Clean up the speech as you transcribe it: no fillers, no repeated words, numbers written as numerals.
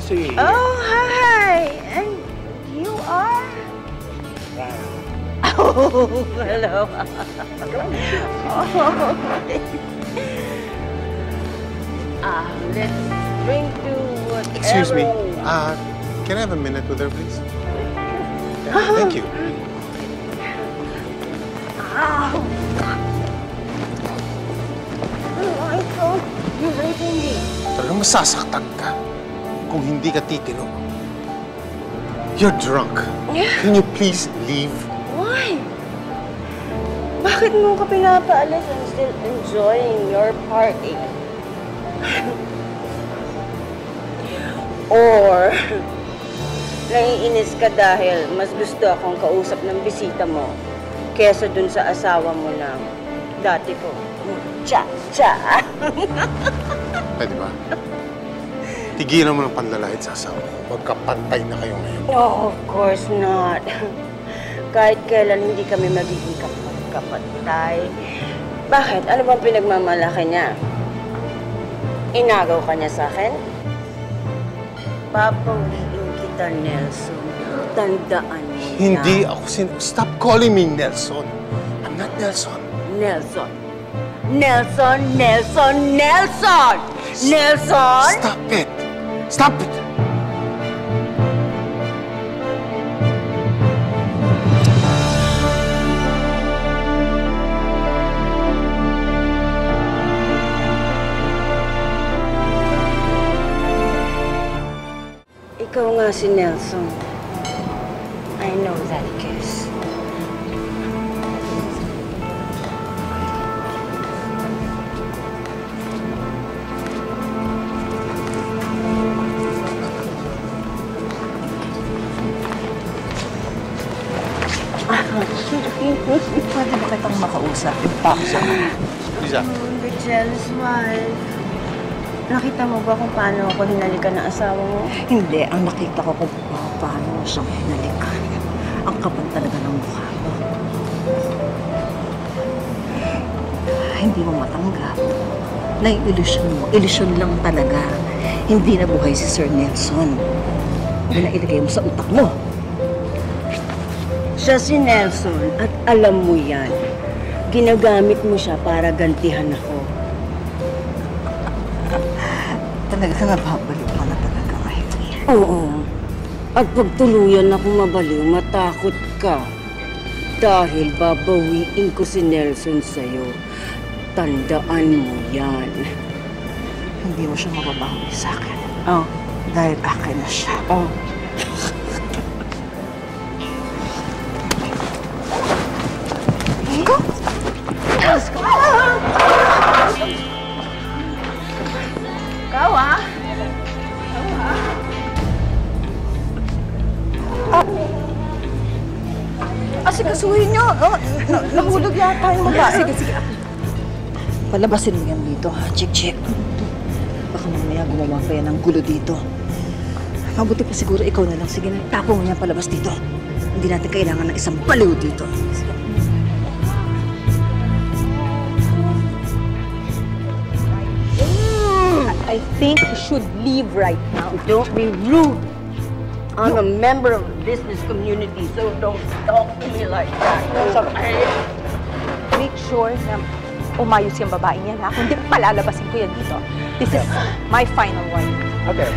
see you here. Oh, hi! And you are? Oh, hello. Let's drink to whatever. Excuse me. Can I have a minute with her, please? Thank you. You're raping me. Talagang masasaktan ka kung hindi ka titino. You're drunk. Can you please leave? Why? Bakit mo ka pinapaalis? I'm still enjoying your party. Or, naiinis ka dahil mas gusto akong kausap ng bisita mo kesa dun sa asawa mo na dati ko. Cha-cha! Pwede ba? Tigilan mo ng panlalait sa asawa ko. Magkapantay na kayo ngayon. No, of course not. Kahit kailan hindi kami magiging kapatay. Bakit? Ano bang pinagmamalaki niya? Inagaw ka niya sa akin? Papawiin kita, Nelson. Tandaan mo yan. Hindi ako Stop calling me Nelson. I'm not Nelson. Nelson. Nelson, Nelson, Nelson! Nelson! Stop it! Stop it! Ikaw nga si Nelson. I know that kiss. Pwede ba kitang makausap? Lisa. The jealous wife. Nakita mo ba kung paano ako hinalikan ng asawa mo? Hindi. Ang nakita ko kung paano mo siyang hinalikan. Ang kapal talaga ng mukha mo. Hindi mo matanggap. Nai-ilusyon mo. Ilusyon lang talaga. Hindi na buhay si Sir Nelson. Ilagay mo sa utak mo. Siya si Nelson at alam mo yan. Ginagamit mo siya para gantihan ako. Talaga nababaliw ka na talaga ngayon. Oo. At pag tuluyan ako mabaliw, matakot ka. Dahil babawiin ko si Nelson sa'yo. Tandaan mo yan. Hindi mo siya mababawi sa akin. Oh. Dahil akin na siya. Oh. Ikaw, ah? Asikasuhin niyo. Nahulog yata yung babae. Sige. Palabasin mo yan dito, ha? Chik-chik. Baka mamaya gumawa pa yan ng gulo dito. Mabuti pa siguro ikaw na lang. Sige na, tapo mo yan palabas dito. Hindi natin kailangan ng isang baliw dito. I think you should leave right now. Don't be rude. I'm a member of the business community, so don't talk to me like that. Sorry. Make sure na umayos yung babae niyan, ha? Kundi palalabasin ko yan dito. This is my final warning. Okay.